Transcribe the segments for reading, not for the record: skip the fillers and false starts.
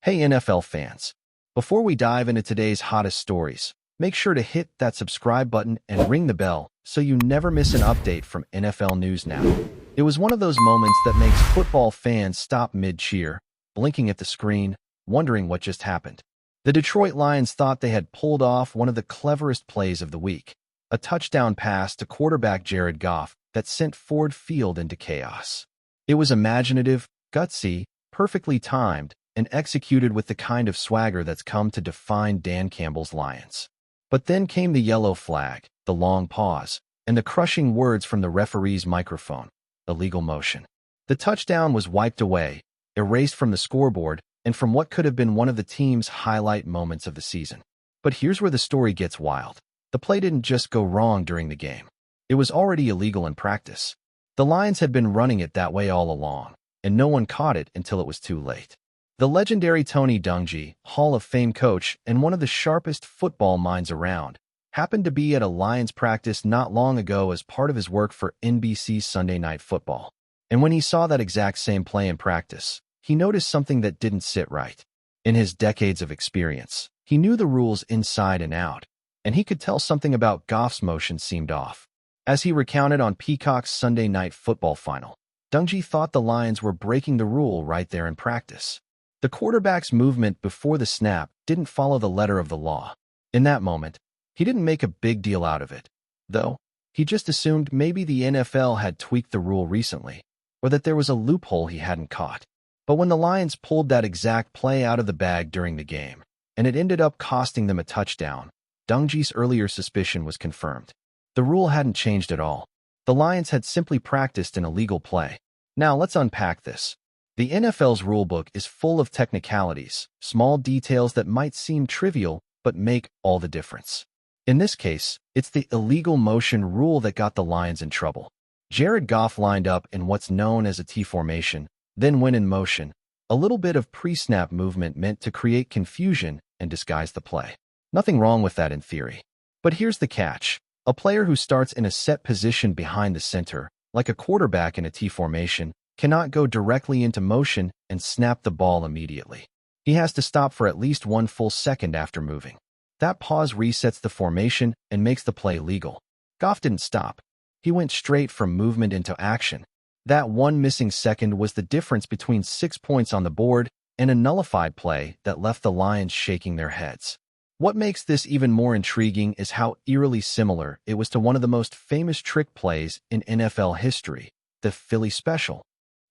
Hey NFL fans, before we dive into today's hottest stories, make sure to hit that subscribe button and ring the bell so you never miss an update from NFL News Now. It was one of those moments that makes football fans stop mid-cheer, blinking at the screen, wondering what just happened. The Detroit Lions thought they had pulled off one of the cleverest plays of the week, a touchdown pass to quarterback Jared Goff that sent Ford Field into chaos. It was imaginative, gutsy, perfectly timed, and executed with the kind of swagger that's come to define Dan Campbell's Lions. But then came the yellow flag, the long pause, and the crushing words from the referee's microphone: illegal motion. The touchdown was wiped away, erased from the scoreboard, and from what could have been one of the team's highlight moments of the season. But here's where the story gets wild. The play didn't just go wrong during the game. It was already illegal in practice. The Lions had been running it that way all along, and no one caught it until it was too late. The legendary Tony Dungy, Hall of Fame coach and one of the sharpest football minds around, happened to be at a Lions practice not long ago as part of his work for NBC's Sunday Night Football. And when he saw that exact same play in practice, he noticed something that didn't sit right. In his decades of experience, he knew the rules inside and out, and he could tell something about Goff's motion seemed off. As he recounted on Peacock's Sunday Night Football final, Dungy thought the Lions were breaking the rule right there in practice. The quarterback's movement before the snap didn't follow the letter of the law. In that moment, he didn't make a big deal out of it, though. He just assumed maybe the NFL had tweaked the rule recently, or that there was a loophole he hadn't caught. But when the Lions pulled that exact play out of the bag during the game, and it ended up costing them a touchdown, Dungy's earlier suspicion was confirmed. The rule hadn't changed at all. The Lions had simply practiced an illegal play. Now let's unpack this. The NFL's rulebook is full of technicalities, small details that might seem trivial but make all the difference. In this case, it's the illegal motion rule that got the Lions in trouble. Jared Goff lined up in what's known as a T formation, then went in motion. A little bit of pre-snap movement meant to create confusion and disguise the play. Nothing wrong with that in theory. But here's the catch. A player who starts in a set position behind the center, like a quarterback in a T formation, cannot go directly into motion and snap the ball immediately. He has to stop for at least 1 full second after moving. That pause resets the formation and makes the play legal. Goff didn't stop. He went straight from movement into action. That one missing second was the difference between 6 points on the board and a nullified play that left the Lions shaking their heads. What makes this even more intriguing is how eerily similar it was to one of the most famous trick plays in NFL history, the Philly Special.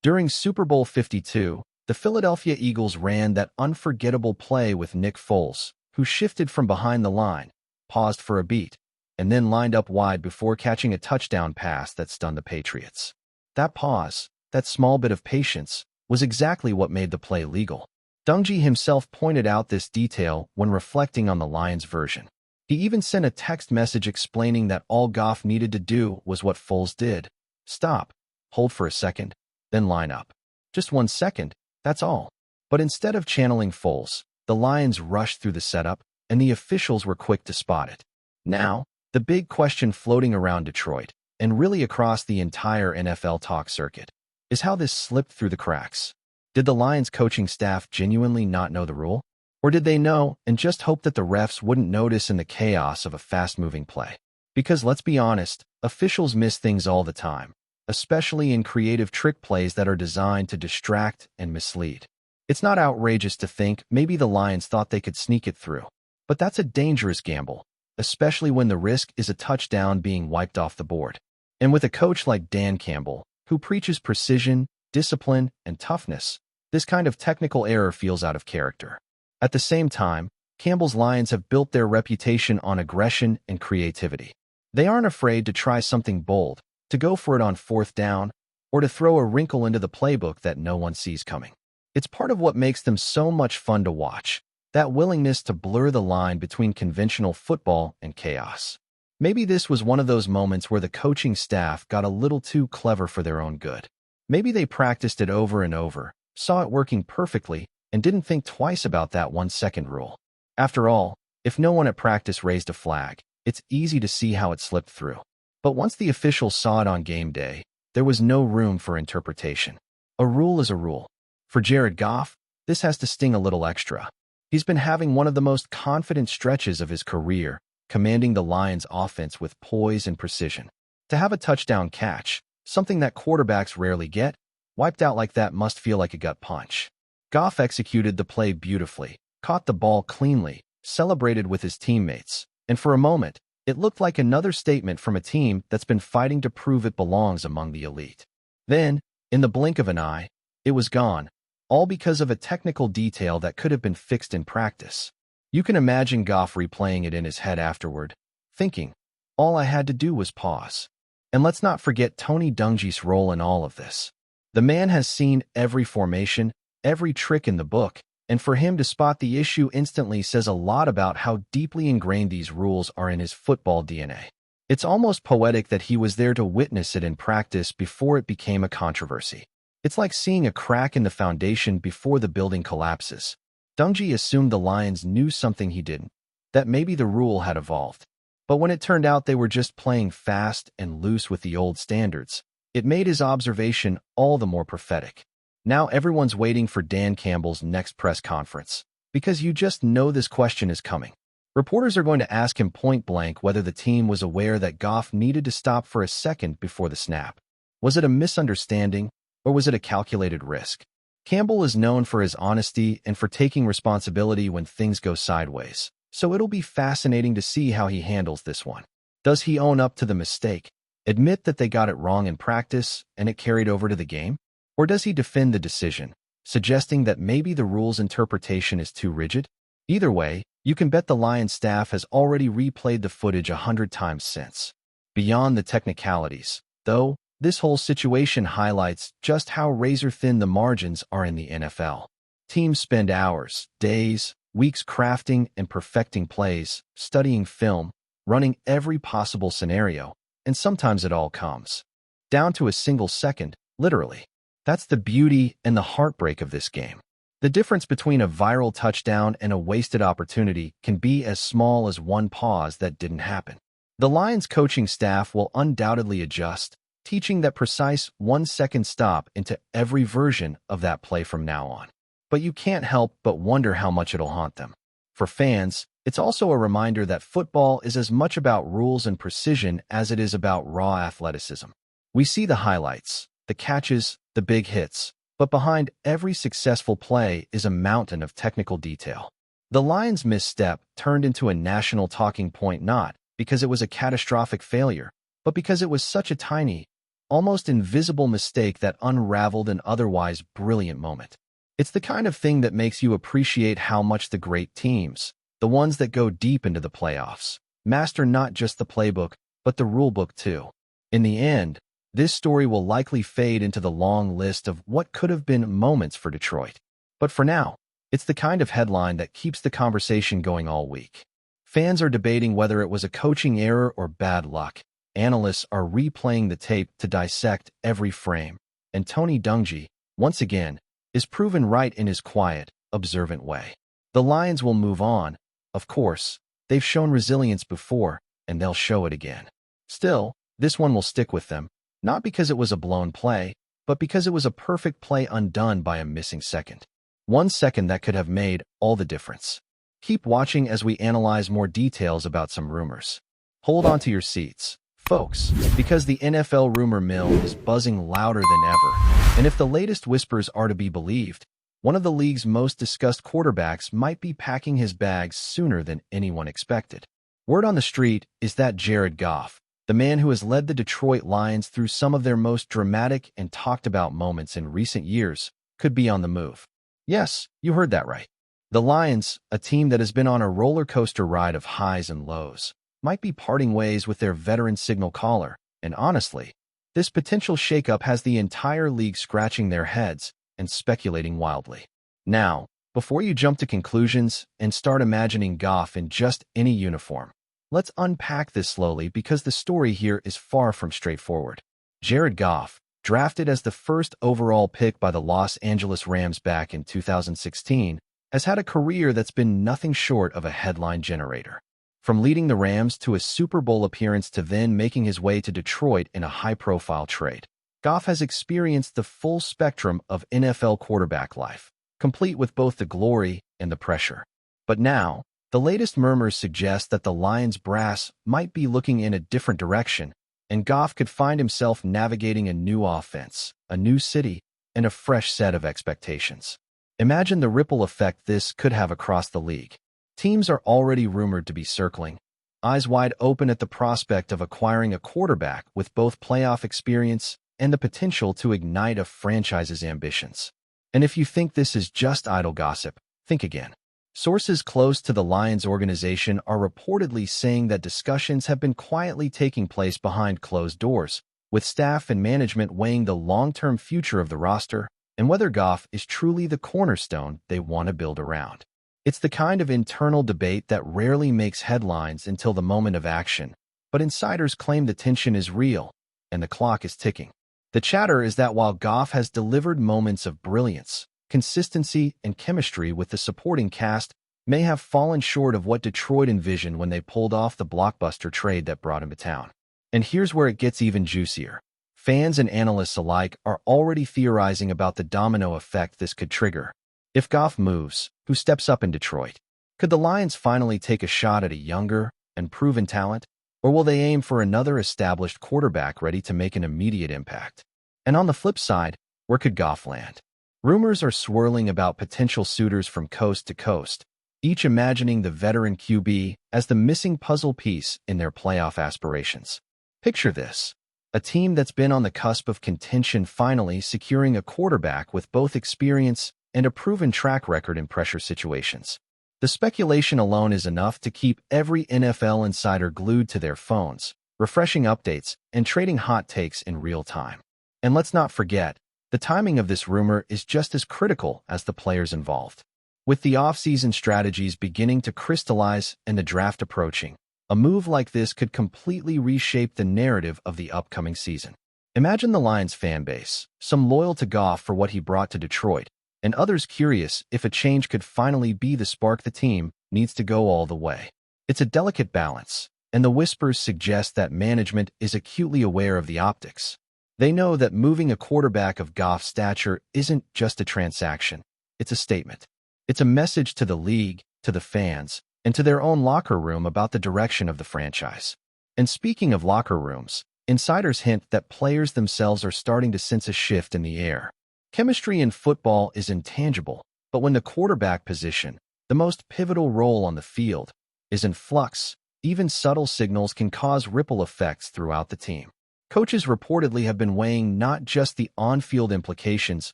During Super Bowl 52, the Philadelphia Eagles ran that unforgettable play with Nick Foles, who shifted from behind the line, paused for a beat, and then lined up wide before catching a touchdown pass that stunned the Patriots. That pause, that small bit of patience, was exactly what made the play legal. Dungy himself pointed out this detail when reflecting on the Lions' version. He even sent a text message explaining that all Goff needed to do was what Foles did: stop, hold for a second, then line up. Just 1 second, that's all. But instead of channeling Foles, the Lions rushed through the setup, and the officials were quick to spot it. Now, the big question floating around Detroit, and really across the entire NFL talk circuit, is how this slipped through the cracks. Did the Lions coaching staff genuinely not know the rule? Or did they know and just hope that the refs wouldn't notice in the chaos of a fast-moving play? Because let's be honest, officials miss things all the time, especially in creative trick plays that are designed to distract and mislead. It's not outrageous to think maybe the Lions thought they could sneak it through. But that's a dangerous gamble, especially when the risk is a touchdown being wiped off the board. And with a coach like Dan Campbell, who preaches precision, discipline, and toughness, this kind of technical error feels out of character. At the same time, Campbell's Lions have built their reputation on aggression and creativity. They aren't afraid to try something bold, to go for it on 4th down, or to throw a wrinkle into the playbook that no one sees coming. It's part of what makes them so much fun to watch, that willingness to blur the line between conventional football and chaos. Maybe this was one of those moments where the coaching staff got a little too clever for their own good. Maybe they practiced it over and over, saw it working perfectly, and didn't think twice about that 1 second rule. After all, if no one at practice raised a flag, it's easy to see how it slipped through. But once the officials saw it on game day, there was no room for interpretation. A rule is a rule. For Jared Goff, this has to sting a little extra. He's been having one of the most confident stretches of his career, commanding the Lions' offense with poise and precision. To have a touchdown catch, something that quarterbacks rarely get, wiped out like that must feel like a gut punch. Goff executed the play beautifully, caught the ball cleanly, celebrated with his teammates, and for a moment, it looked like another statement from a team that's been fighting to prove it belongs among the elite. Then, in the blink of an eye, it was gone, all because of a technical detail that could have been fixed in practice. You can imagine Goff replaying it in his head afterward, thinking, all I had to do was pause. And let's not forget Tony Dungy's role in all of this. The man has seen every formation, every trick in the book, and for him to spot the issue instantly says a lot about how deeply ingrained these rules are in his football DNA. It's almost poetic that he was there to witness it in practice before it became a controversy. It's like seeing a crack in the foundation before the building collapses. Dungy assumed the Lions knew something he didn't, that maybe the rule had evolved. But when it turned out they were just playing fast and loose with the old standards, it made his observation all the more prophetic. Now everyone's waiting for Dan Campbell's next press conference, because you just know this question is coming. Reporters are going to ask him point blank whether the team was aware that Goff needed to stop for a second before the snap. Was it a misunderstanding, or was it a calculated risk? Campbell is known for his honesty and for taking responsibility when things go sideways, so it'll be fascinating to see how he handles this one. Does he own up to the mistake, admit that they got it wrong in practice and it carried over to the game? Or does he defend the decision, suggesting that maybe the rule's interpretation is too rigid? Either way, you can bet the Lions staff has already replayed the footage 100 times since. Beyond the technicalities, though, this whole situation highlights just how razor-thin the margins are in the NFL. Teams spend hours, days, weeks crafting and perfecting plays, studying film, running every possible scenario, and sometimes it all comes down to a single second, literally. That's the beauty and the heartbreak of this game. The difference between a viral touchdown and a wasted opportunity can be as small as one pause that didn't happen. The Lions coaching staff will undoubtedly adjust, teaching that precise 1-second stop into every version of that play from now on. But you can't help but wonder how much it'll haunt them. For fans, it's also a reminder that football is as much about rules and precision as it is about raw athleticism. We see the highlights, the catches, the big hits, but behind every successful play is a mountain of technical detail. The Lions' misstep turned into a national talking point not because it was a catastrophic failure, but because it was such a tiny, almost invisible mistake that unraveled an otherwise brilliant moment. It's the kind of thing that makes you appreciate how much the great teams, the ones that go deep into the playoffs, master not just the playbook, but the rulebook too. In the end, this story will likely fade into the long list of what could have been moments for Detroit. But for now, it's the kind of headline that keeps the conversation going all week. Fans are debating whether it was a coaching error or bad luck. Analysts are replaying the tape to dissect every frame. And Tony Dungy, once again, is proven right in his quiet, observant way. The Lions will move on. Of course, they've shown resilience before, and they'll show it again. Still, this one will stick with them. Not because it was a blown play, but because it was a perfect play undone by a missing second. 1 second that could have made all the difference. Keep watching as we analyze more details about some rumors. Hold on to your seats, folks, because the NFL rumor mill is buzzing louder than ever. And if the latest whispers are to be believed, one of the league's most discussed quarterbacks might be packing his bags sooner than anyone expected. Word on the street is that Jared Goff, the man who has led the Detroit Lions through some of their most dramatic and talked about moments in recent years, could be on the move. Yes, you heard that right. The Lions, a team that has been on a roller coaster ride of highs and lows, might be parting ways with their veteran signal caller, and honestly, this potential shakeup has the entire league scratching their heads and speculating wildly. Now, before you jump to conclusions and start imagining Goff in just any uniform, let's unpack this slowly because the story here is far from straightforward. Jared Goff, drafted as the first overall pick by the Los Angeles Rams back in 2016, has had a career that's been nothing short of a headline generator. From leading the Rams to a Super Bowl appearance to then making his way to Detroit in a high-profile trade, Goff has experienced the full spectrum of NFL quarterback life. complete with both the glory and the pressure. But now, the latest murmurs suggest that the Lions brass might be looking in a different direction, and Goff could find himself navigating a new offense, a new city, and a fresh set of expectations. Imagine the ripple effect this could have across the league. Teams are already rumored to be circling, eyes wide open at the prospect of acquiring a quarterback with both playoff experience and the potential to ignite a franchise's ambitions. And if you think this is just idle gossip, think again. Sources close to the Lions organization are reportedly saying that discussions have been quietly taking place behind closed doors, with staff and management weighing the long-term future of the roster and whether Goff is truly the cornerstone they want to build around. It's the kind of internal debate that rarely makes headlines until the moment of action, but insiders claim the tension is real and the clock is ticking. The chatter is that while Goff has delivered moments of brilliance, consistency and chemistry with the supporting cast may have fallen short of what Detroit envisioned when they pulled off the blockbuster trade that brought him to town. And here's where it gets even juicier. Fans and analysts alike are already theorizing about the domino effect this could trigger. If Goff moves, who steps up in Detroit? Could the Lions finally take a shot at a younger and proven talent? Or will they aim for another established quarterback ready to make an immediate impact? And on the flip side, where could Goff land? Rumors are swirling about potential suitors from coast to coast, each imagining the veteran QB as the missing puzzle piece in their playoff aspirations. Picture this: a team that's been on the cusp of contention finally securing a quarterback with both experience and a proven track record in pressure situations. The speculation alone is enough to keep every NFL insider glued to their phones, refreshing updates and trading hot takes in real time. And let's not forget, the timing of this rumor is just as critical as the players involved. With the offseason strategies beginning to crystallize and the draft approaching, a move like this could completely reshape the narrative of the upcoming season. Imagine the Lions fan base, some loyal to Goff for what he brought to Detroit, and others curious if a change could finally be the spark the team needs to go all the way. It's a delicate balance, and the whispers suggest that management is acutely aware of the optics. They know that moving a quarterback of Goff's stature isn't just a transaction, it's a statement. It's a message to the league, to the fans, and to their own locker room about the direction of the franchise. And speaking of locker rooms, insiders hint that players themselves are starting to sense a shift in the air. Chemistry in football is intangible, but when the quarterback position, the most pivotal role on the field, is in flux, even subtle signals can cause ripple effects throughout the team. Coaches reportedly have been weighing not just the on-field implications,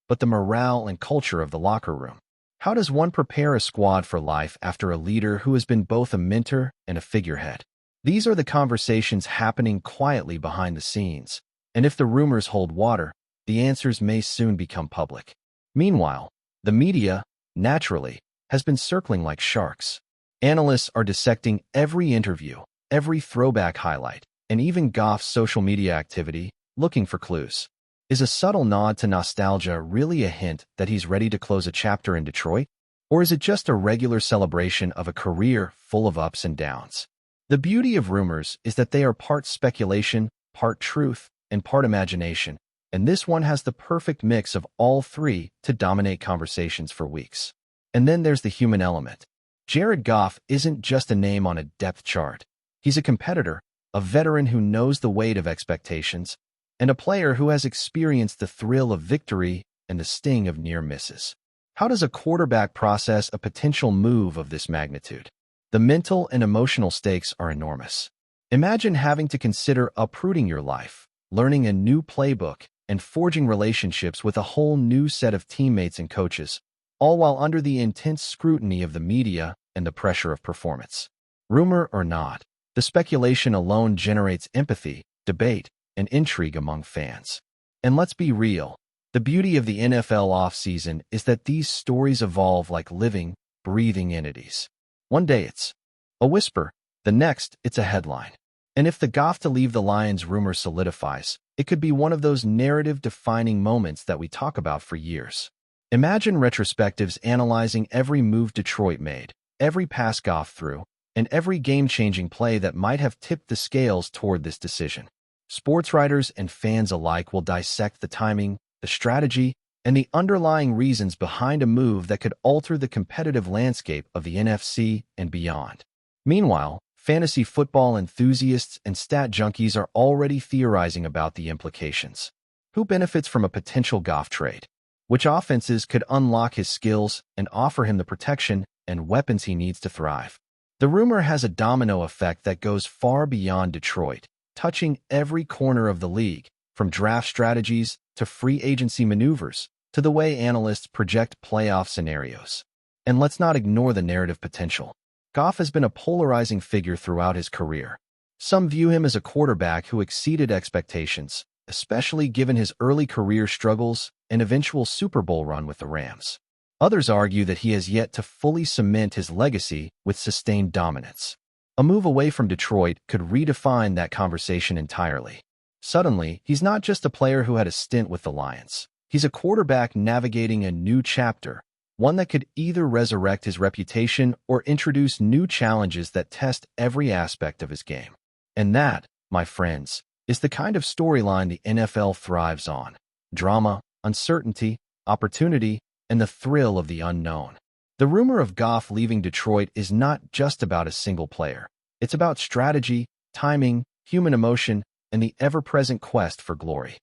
but the morale and culture of the locker room. How does one prepare a squad for life after a leader who has been both a mentor and a figurehead? These are the conversations happening quietly behind the scenes, and if the rumors hold water, the answers may soon become public. Meanwhile, the media, naturally, has been circling like sharks. Analysts are dissecting every interview, every throwback highlight, and even Goff's social media activity, looking for clues. Is a subtle nod to nostalgia really a hint that he's ready to close a chapter in Detroit? Or is it just a regular celebration of a career full of ups and downs? The beauty of rumors is that they are part speculation, part truth, and part imagination, and this one has the perfect mix of all three to dominate conversations for weeks. And then there's the human element. Jared Goff isn't just a name on a depth chart. He's a competitor, a veteran who knows the weight of expectations, and a player who has experienced the thrill of victory and the sting of near misses. How does a quarterback process a potential move of this magnitude? The mental and emotional stakes are enormous. Imagine having to consider uprooting your life, learning a new playbook, and forging relationships with a whole new set of teammates and coaches, all while under the intense scrutiny of the media and the pressure of performance. Rumor or not, the speculation alone generates empathy, debate, and intrigue among fans. And let's be real, the beauty of the NFL offseason is that these stories evolve like living, breathing entities. One day it's a whisper, the next it's a headline. And if the Goff to leave the Lions rumor solidifies, it could be one of those narrative-defining moments that we talk about for years. Imagine retrospectives analyzing every move Detroit made, every pass Goff threw, and every game-changing play that might have tipped the scales toward this decision. Sports writers and fans alike will dissect the timing, the strategy, and the underlying reasons behind a move that could alter the competitive landscape of the NFC and beyond. Meanwhile, fantasy football enthusiasts and stat junkies are already theorizing about the implications. Who benefits from a potential Goff trade? Which offenses could unlock his skills and offer him the protection and weapons he needs to thrive? The rumor has a domino effect that goes far beyond Detroit, touching every corner of the league, from draft strategies to free agency maneuvers to the way analysts project playoff scenarios. And let's not ignore the narrative potential. Goff has been a polarizing figure throughout his career. Some view him as a quarterback who exceeded expectations, especially given his early career struggles and eventual Super Bowl run with the Rams. Others argue that he has yet to fully cement his legacy with sustained dominance. A move away from Detroit could redefine that conversation entirely. Suddenly, he's not just a player who had a stint with the Lions. He's a quarterback navigating a new chapter, one that could either resurrect his reputation or introduce new challenges that test every aspect of his game. And that, my friends, is the kind of storyline the NFL thrives on. Drama, uncertainty, opportunity, and the thrill of the unknown. The rumor of Goff leaving Detroit is not just about a single player. It's about strategy, timing, human emotion, and the ever-present quest for glory.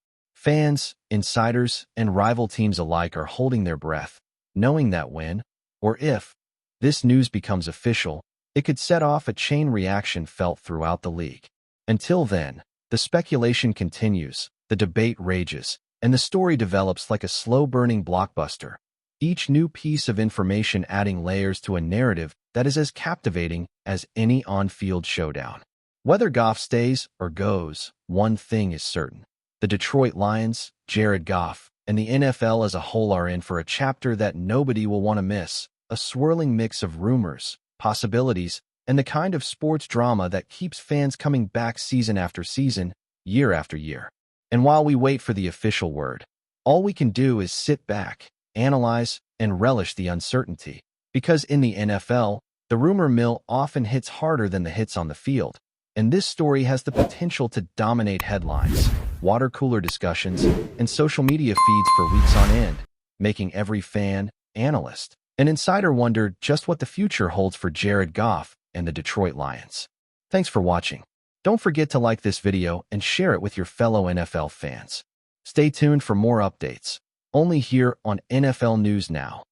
Fans, insiders, and rival teams alike are holding their breath, knowing that when, or if, this news becomes official, it could set off a chain reaction felt throughout the league. Until then, the speculation continues, the debate rages, and the story develops like a slow-burning blockbuster, each new piece of information adding layers to a narrative that is as captivating as any on-field showdown. Whether Goff stays or goes, one thing is certain. The Detroit Lions, Jared Goff, and the NFL as a whole are in for a chapter that nobody will want to miss, a swirling mix of rumors, possibilities, and the kind of sports drama that keeps fans coming back season after season, year after year. And while we wait for the official word, all we can do is sit back, analyze, and relish the uncertainty. Because in the NFL, the rumor mill often hits harder than the hits on the field. And this story has the potential to dominate headlines, water cooler discussions, and social media feeds for weeks on end, making every fan, analyst, and insider wonder just what the future holds for Jared Goff and the Detroit Lions. Thanks for watching. Don't forget to like this video and share it with your fellow NFL fans. Stay tuned for more updates, only here on NFL News Now.